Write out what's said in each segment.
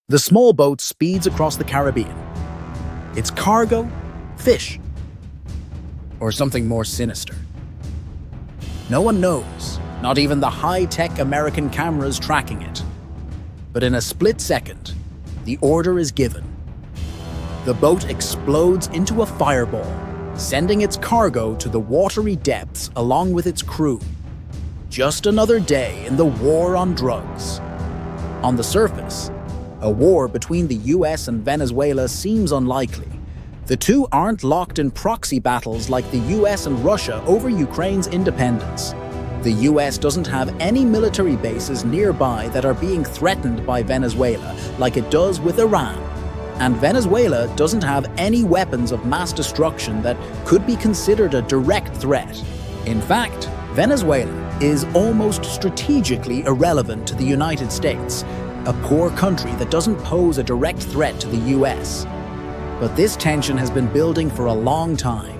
The small boat speeds across the Caribbean. Its cargo? Fish. Or something more sinister. No one knows, not even the high-tech American cameras tracking it. But in a split second, the order is given. The boat explodes into a fireball, sending its cargo to the watery depths along with its crew. Just another day in the war on drugs. On the surface, a war between the US and Venezuela seems unlikely. The two aren't locked in proxy battles like the US and Russia over Ukraine's independence. The US doesn't have any military bases nearby that are being threatened by Venezuela like it does with Iran. And Venezuela doesn't have any weapons of mass destruction that could be considered a direct threat. In fact, Venezuela is almost strategically irrelevant to the United States, a poor country that doesn't pose a direct threat to the US. But this tension has been building for a long time.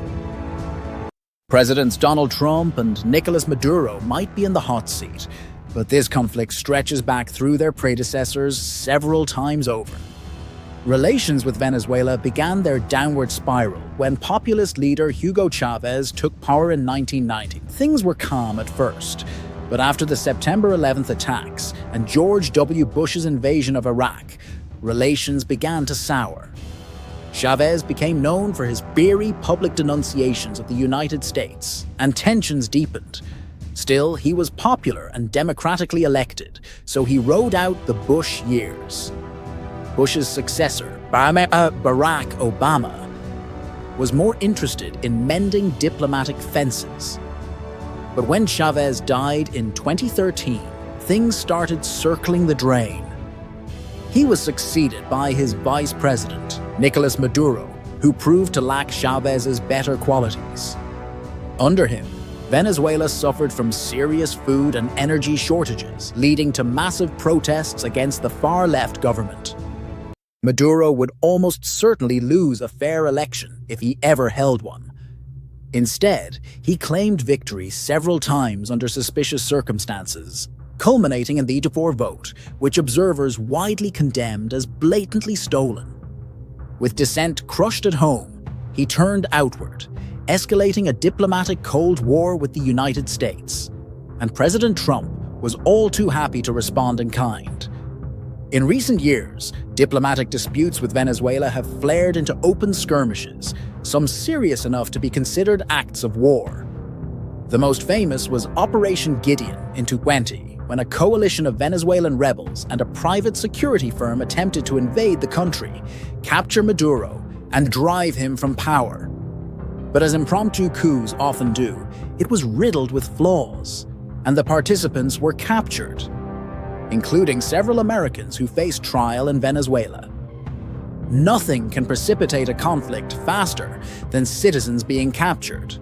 Presidents Donald Trump and Nicolás Maduro might be in the hot seat, but this conflict stretches back through their predecessors several times over. Relations with Venezuela began their downward spiral when populist leader Hugo Chavez took power in 1990. Things were calm at first, but after the September 11th attacks and George W. Bush's invasion of Iraq, relations began to sour. Chavez became known for his beery public denunciations of the United States, and tensions deepened. Still, he was popular and democratically elected, so he rode out the Bush years. Bush's successor, Barack Obama, was more interested in mending diplomatic fences. But when Chavez died in 2013, things started circling the drain. He was succeeded by his vice president, Nicolás Maduro, who proved to lack Chavez's better qualities. Under him, Venezuela suffered from serious food and energy shortages, leading to massive protests against the far-left government. Maduro would almost certainly lose a fair election if he ever held one. Instead, he claimed victory several times under suspicious circumstances, culminating in the 8-4 vote, which observers widely condemned as blatantly stolen. With dissent crushed at home, he turned outward, escalating a diplomatic Cold War with the United States. And President Trump was all too happy to respond in kind. In recent years, diplomatic disputes with Venezuela have flared into open skirmishes, some serious enough to be considered acts of war. The most famous was Operation Gideon in 2020, when a coalition of Venezuelan rebels and a private security firm attempted to invade the country, capture Maduro, and drive him from power. But as impromptu coups often do, it was riddled with flaws, and the participants were captured, including several Americans who faced trial in Venezuela. Nothing can precipitate a conflict faster than citizens being captured.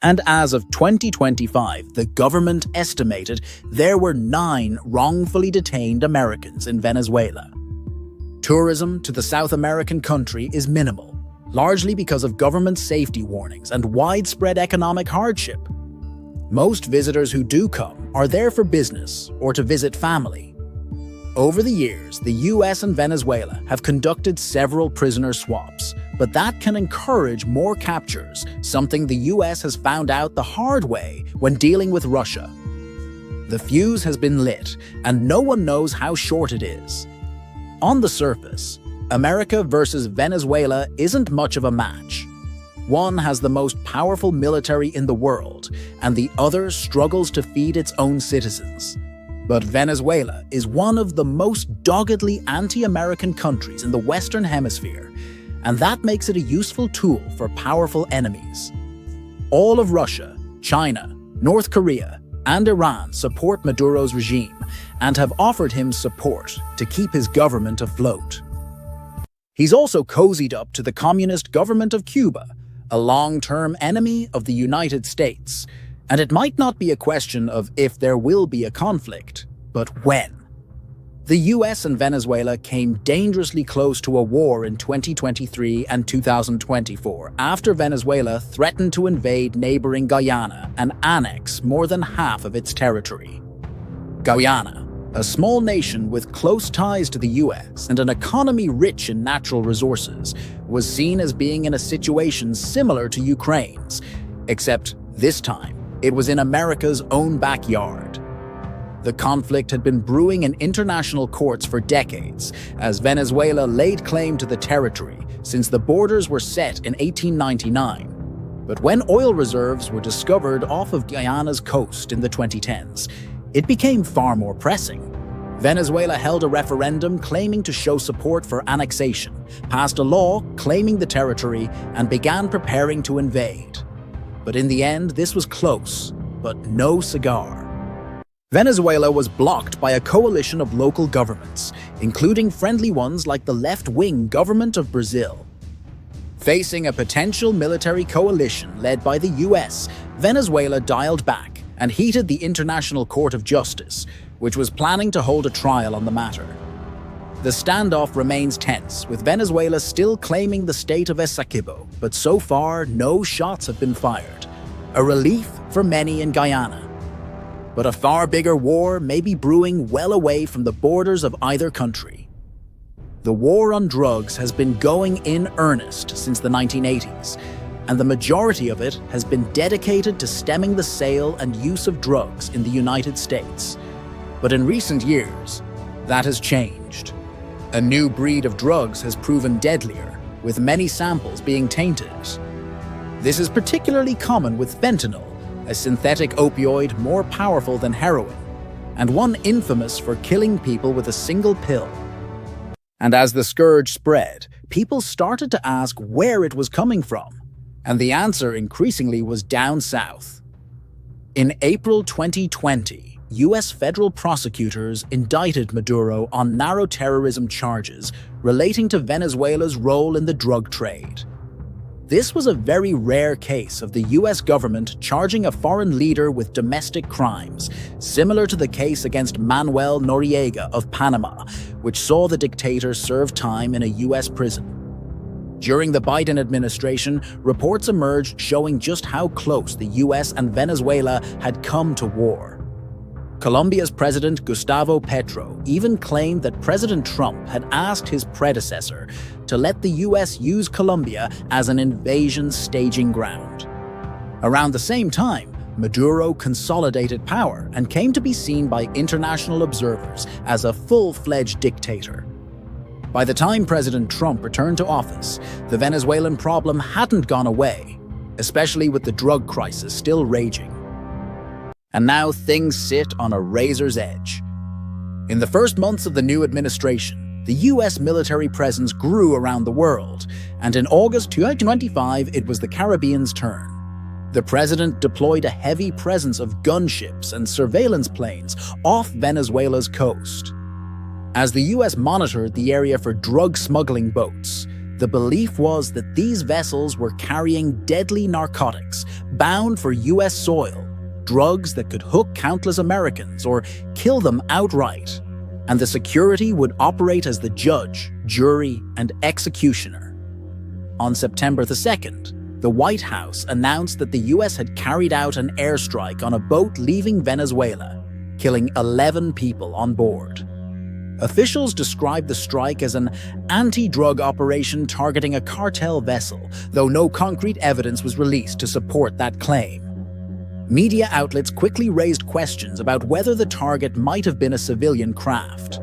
And as of 2025, the government estimated there were 9 wrongfully detained Americans in Venezuela. Tourism to the South American country is minimal, largely because of government safety warnings and widespread economic hardship. Most visitors who do come are there for business or to visit family. Over the years, the US and Venezuela have conducted several prisoner swaps, but that can encourage more captures, something the US has found out the hard way when dealing with Russia. The fuse has been lit, and no one knows how short it is. On the surface, America versus Venezuela isn't much of a match. One has the most powerful military in the world, and the other struggles to feed its own citizens. But Venezuela is one of the most doggedly anti-American countries in the Western Hemisphere, and that makes it a useful tool for powerful enemies. All of Russia, China, North Korea, and Iran support Maduro's regime and have offered him support to keep his government afloat. He's also cozied up to the communist government of Cuba, a long-term enemy of the United States, and it might not be a question of if there will be a conflict, but when. The US and Venezuela came dangerously close to a war in 2023 and 2024 after Venezuela threatened to invade neighboring Guyana and annex more than half of its territory. Guyana, A small nation with close ties to the US and an economy rich in natural resources was seen as being in a situation similar to Ukraine's, except this time it was in America's own backyard. The conflict had been brewing in international courts for decades, as Venezuela laid claim to the territory since the borders were set in 1899. But when oil reserves were discovered off of Guyana's coast in the 2010s, it became far more pressing. Venezuela held a referendum claiming to show support for annexation, passed a law claiming the territory, and began preparing to invade. But in the end, this was close, but no cigar. Venezuela was blocked by a coalition of local governments, including friendly ones like the left-wing government of Brazil. Facing a potential military coalition led by the US, Venezuela dialed back and heeded the International Court of Justice, which was planning to hold a trial on the matter. The standoff remains tense, with Venezuela still claiming the state of Essequibo, but so far no shots have been fired. A relief for many in Guyana. But a far bigger war may be brewing well away from the borders of either country. The war on drugs has been going in earnest since the 1980s, and the majority of it has been dedicated to stemming the sale and use of drugs in the United States. But in recent years, that has changed. A new breed of drugs has proven deadlier, with many samples being tainted. This is particularly common with fentanyl, a synthetic opioid more powerful than heroin, and one infamous for killing people with a single pill. And as the scourge spread, people started to ask where it was coming from, and the answer increasingly was down south. In April 2020, US federal prosecutors indicted Maduro on narrow terrorism charges relating to Venezuela's role in the drug trade. This was a very rare case of the US government charging a foreign leader with domestic crimes, similar to the case against Manuel Noriega of Panama, which saw the dictator serve time in a US prison. During the Biden administration, reports emerged showing just how close the US and Venezuela had come to war. Colombia's President Gustavo Petro even claimed that President Trump had asked his predecessor to let the US use Colombia as an invasion staging ground. Around the same time, Maduro consolidated power and came to be seen by international observers as a full-fledged dictator. By the time President Trump returned to office, the Venezuelan problem hadn't gone away, especially with the drug crisis still raging. And now things sit on a razor's edge. In the first months of the new administration, the US military presence grew around the world, and in August 2025, it was the Caribbean's turn. The president deployed a heavy presence of gunships and surveillance planes off Venezuela's coast. As the US monitored the area for drug smuggling boats, the belief was that these vessels were carrying deadly narcotics bound for US soil, drugs that could hook countless Americans or kill them outright, and the security would operate as the judge, jury, and executioner. On September the 2nd, the White House announced that the US had carried out an airstrike on a boat leaving Venezuela, killing 11 people on board. Officials described the strike as an anti-drug operation targeting a cartel vessel, though no concrete evidence was released to support that claim. Media outlets quickly raised questions about whether the target might have been a civilian craft.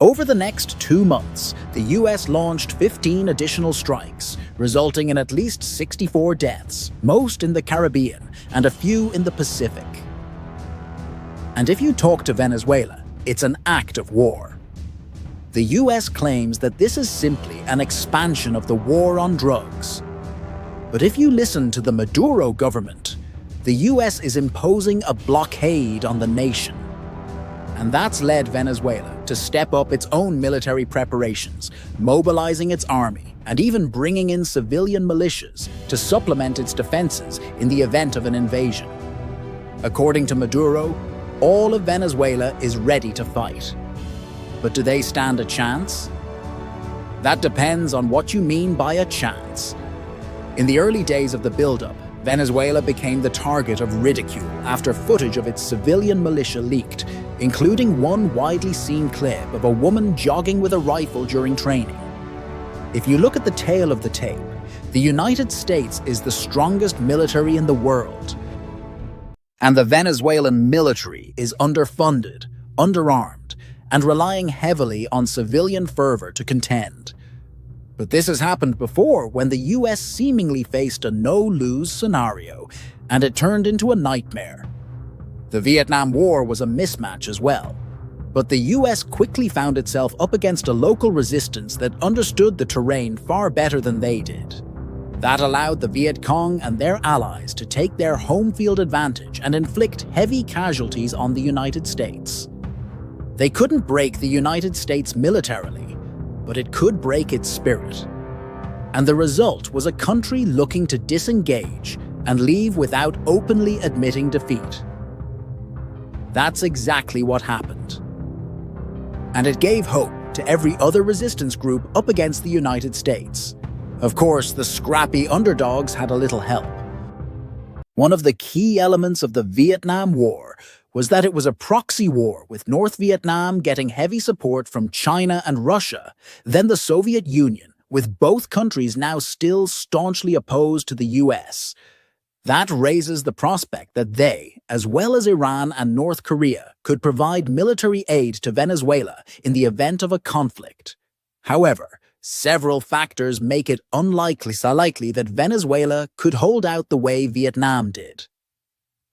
Over the next 2 months, the US launched 15 additional strikes, resulting in at least 64 deaths, most in the Caribbean and a few in the Pacific. And if you talk to Venezuela, it's an act of war. The US claims that this is simply an expansion of the war on drugs. But if you listen to the Maduro government, the US is imposing a blockade on the nation. And that's led Venezuela to step up its own military preparations, mobilizing its army, and even bringing in civilian militias to supplement its defenses in the event of an invasion. According to Maduro, all of Venezuela is ready to fight. But do they stand a chance? That depends on what you mean by a chance. In the early days of the buildup, Venezuela became the target of ridicule after footage of its civilian militia leaked, including one widely seen clip of a woman jogging with a rifle during training. If you look at the tail of the tape, the United States is the strongest military in the world. And the Venezuelan military is underfunded, underarmed, and relying heavily on civilian fervor to contend. But this has happened before when the US seemingly faced a no-lose scenario, and it turned into a nightmare. The Vietnam War was a mismatch as well. But the US quickly found itself up against a local resistance that understood the terrain far better than they did. That allowed the Viet Cong and their allies to take their home field advantage and inflict heavy casualties on the United States. They couldn't break the United States militarily, but it could break its spirit. And the result was a country looking to disengage and leave without openly admitting defeat. That's exactly what happened. And it gave hope to every other resistance group up against the United States. Of course, the scrappy underdogs had a little help. One of the key elements of the Vietnam War was that it was a proxy war, with North Vietnam getting heavy support from China and Russia, then the Soviet Union, with both countries now still staunchly opposed to the US. That raises the prospect that they, as well as Iran and North Korea, could provide military aid to Venezuela in the event of a conflict. However, several factors make it unlikely that Venezuela could hold out the way Vietnam did.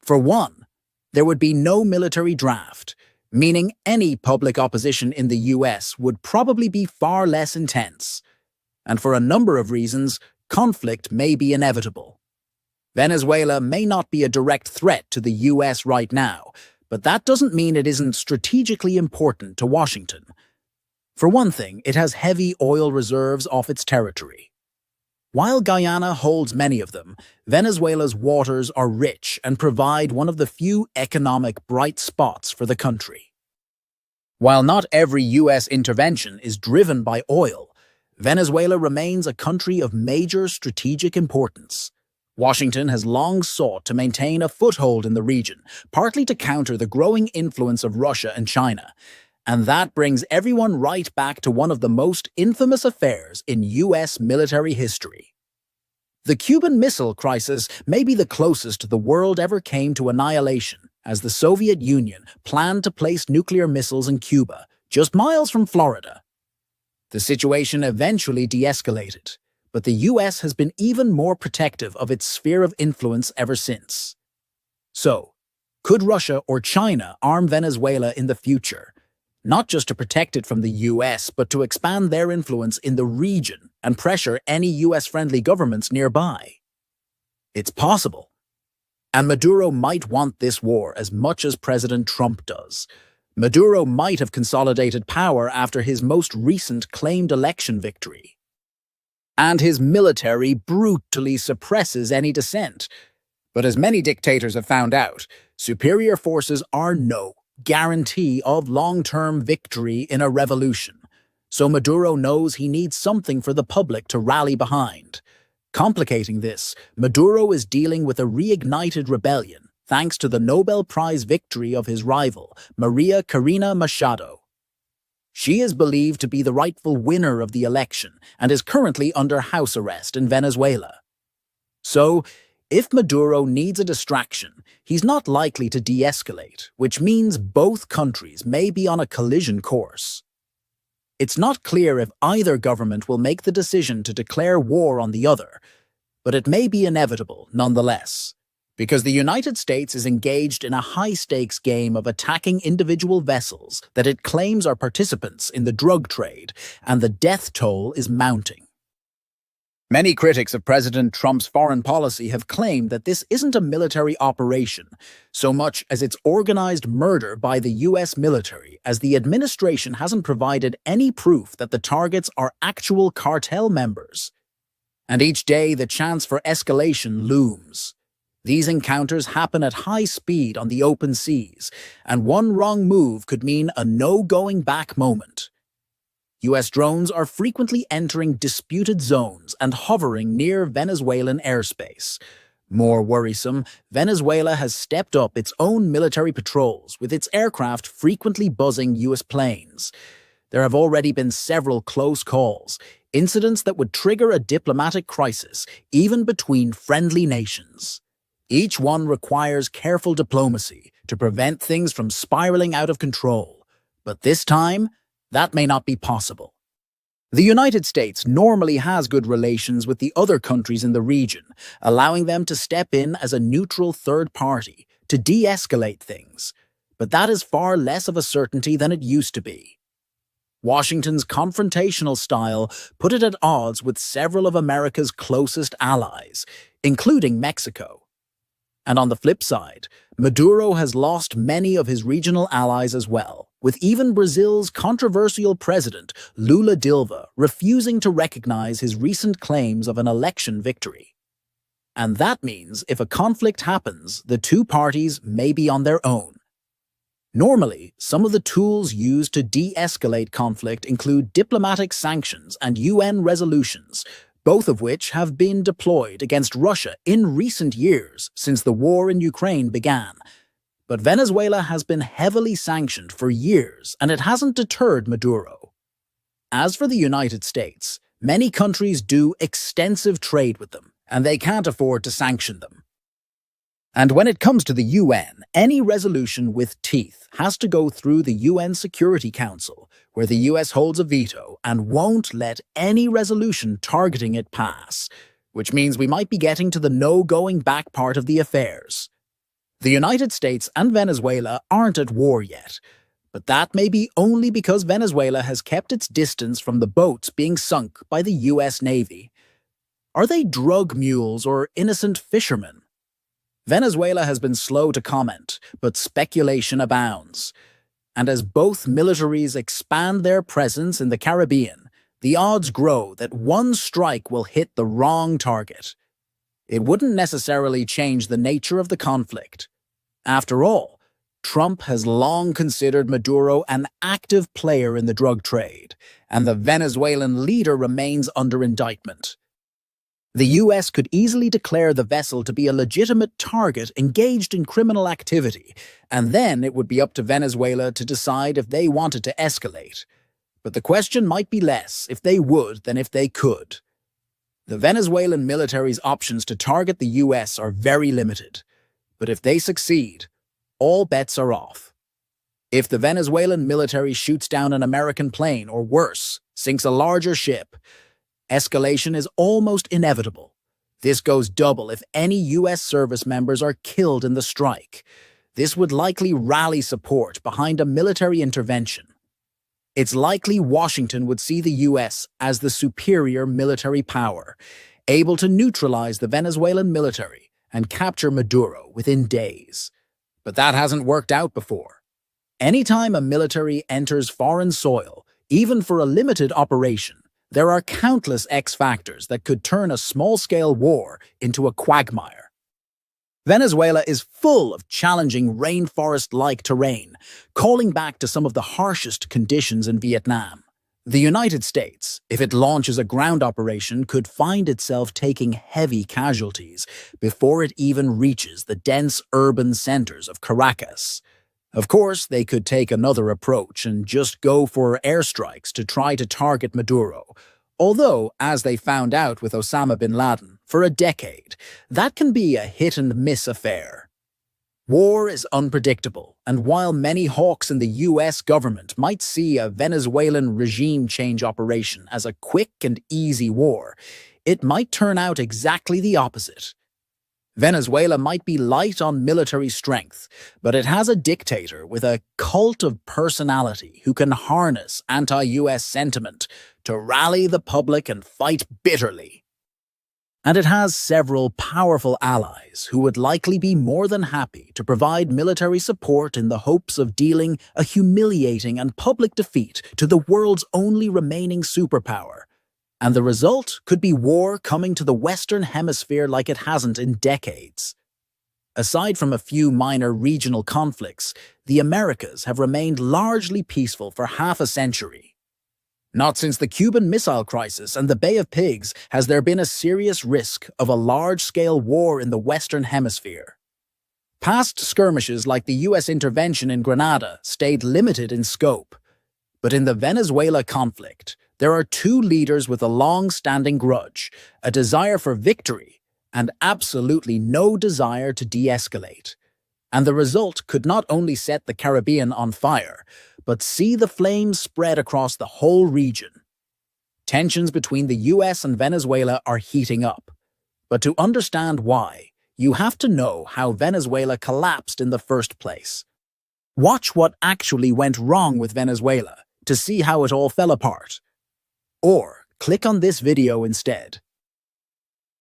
For one, there would be no military draft, meaning any public opposition in the US would probably be far less intense. And for a number of reasons, conflict may be inevitable. Venezuela may not be a direct threat to the US right now, but that doesn't mean it isn't strategically important to Washington. For one thing, it has heavy oil reserves off its territory. While Guyana holds many of them, Venezuela's waters are rich and provide one of the few economic bright spots for the country. While not every US intervention is driven by oil, Venezuela remains a country of major strategic importance. Washington has long sought to maintain a foothold in the region, partly to counter the growing influence of Russia and China. And that brings everyone right back to one of the most infamous affairs in US military history. The Cuban Missile Crisis may be the closest the world ever came to annihilation, as the Soviet Union planned to place nuclear missiles in Cuba, just miles from Florida. The situation eventually de-escalated, but the US has been even more protective of its sphere of influence ever since. So, could Russia or China arm Venezuela in the future? Not just to protect it from the US, but to expand their influence in the region and pressure any US-friendly governments nearby? It's possible. And Maduro might want this war as much as President Trump does. Maduro might have consolidated power after his most recent claimed election victory. And his military brutally suppresses any dissent. But as many dictators have found out, superior forces are no guarantee of long-term victory in a revolution. So Maduro knows he needs something for the public to rally behind. Complicating this, Maduro is dealing with a reignited rebellion, thanks to the Nobel Prize victory of his rival, Maria Corina Machado. She is believed to be the rightful winner of the election and is currently under house arrest in Venezuela. So, if Maduro needs a distraction, he's not likely to de-escalate, which means both countries may be on a collision course. It's not clear if either government will make the decision to declare war on the other, but it may be inevitable nonetheless. Because the United States is engaged in a high-stakes game of attacking individual vessels that it claims are participants in the drug trade, and the death toll is mounting. Many critics of President Trump's foreign policy have claimed that this isn't a military operation, so much as it's organized murder by the US military, as the administration hasn't provided any proof that the targets are actual cartel members. And each day, the chance for escalation looms. These encounters happen at high speed on the open seas, and one wrong move could mean a no-going-back moment. US drones are frequently entering disputed zones and hovering near Venezuelan airspace. More worrisome, Venezuela has stepped up its own military patrols, with its aircraft frequently buzzing US planes. There have already been several close calls, incidents that would trigger a diplomatic crisis, even between friendly nations. Each one requires careful diplomacy to prevent things from spiraling out of control. But this time, that may not be possible. The United States normally has good relations with the other countries in the region, allowing them to step in as a neutral third party to de-escalate things. But that is far less of a certainty than it used to be. Washington's confrontational style put it at odds with several of America's closest allies, including Mexico. And on the flip side, Maduro has lost many of his regional allies as well, with even Brazil's controversial president, Lula da Silva, refusing to recognize his recent claims of an election victory. And that means if a conflict happens, the two parties may be on their own. Normally, some of the tools used to de-escalate conflict include diplomatic sanctions and UN resolutions, both of which have been deployed against Russia in recent years since the war in Ukraine began. But Venezuela has been heavily sanctioned for years, and it hasn't deterred Maduro. As for the United States, many countries do extensive trade with them, and they can't afford to sanction them. And when it comes to the UN, any resolution with teeth has to go through the UN Security Council, where the US holds a veto and won't let any resolution targeting it pass, which means we might be getting to the no-going-back part of the affairs. The United States and Venezuela aren't at war yet, but that may be only because Venezuela has kept its distance from the boats being sunk by the US Navy. Are they drug mules or innocent fishermen? Venezuela has been slow to comment, but speculation abounds. And as both militaries expand their presence in the Caribbean, the odds grow that one strike will hit the wrong target. It wouldn't necessarily change the nature of the conflict. After all, Trump has long considered Maduro an active player in the drug trade, and the Venezuelan leader remains under indictment. The US could easily declare the vessel to be a legitimate target engaged in criminal activity, and then it would be up to Venezuela to decide if they wanted to escalate. But the question might be less if they would than if they could. The Venezuelan military's options to target the US are very limited, but if they succeed, all bets are off. If the Venezuelan military shoots down an American plane, or worse, sinks a larger ship, escalation is almost inevitable. This goes double if any US service members are killed in the strike. This would likely rally support behind a military intervention. It's likely Washington would see the US as the superior military power, able to neutralize the Venezuelan military and capture Maduro within days. But that hasn't worked out before. Anytime a military enters foreign soil, even for a limited operation, there are countless X factors that could turn a small-scale war into a quagmire. Venezuela is full of challenging rainforest-like terrain, calling back to some of the harshest conditions in Vietnam. The United States, if it launches a ground operation, could find itself taking heavy casualties before it even reaches the dense urban centers of Caracas. Of course, they could take another approach and just go for airstrikes to try to target Maduro. Although, as they found out with Osama bin Laden, for a decade, that can be a hit-and-miss affair. War is unpredictable, and while many hawks in the US government might see a Venezuelan regime change operation as a quick and easy war, it might turn out exactly the opposite. Venezuela might be light on military strength, but it has a dictator with a cult of personality who can harness anti-US sentiment to rally the public and fight bitterly. And it has several powerful allies who would likely be more than happy to provide military support in the hopes of dealing a humiliating and public defeat to the world's only remaining superpower. And the result could be war coming to the Western Hemisphere like it hasn't in decades. Aside from a few minor regional conflicts, the Americas have remained largely peaceful for half a century. Not since the Cuban Missile Crisis and the Bay of Pigs has there been a serious risk of a large-scale war in the Western Hemisphere. Past skirmishes like the US intervention in Grenada stayed limited in scope. But in the Venezuela conflict, there are two leaders with a long-standing grudge, a desire for victory, and absolutely no desire to de-escalate. And the result could not only set the Caribbean on fire, but see the flames spread across the whole region. Tensions between the US and Venezuela are heating up. But to understand why, you have to know how Venezuela collapsed in the first place. Watch what actually went wrong with Venezuela to see how it all fell apart. Or click on this video instead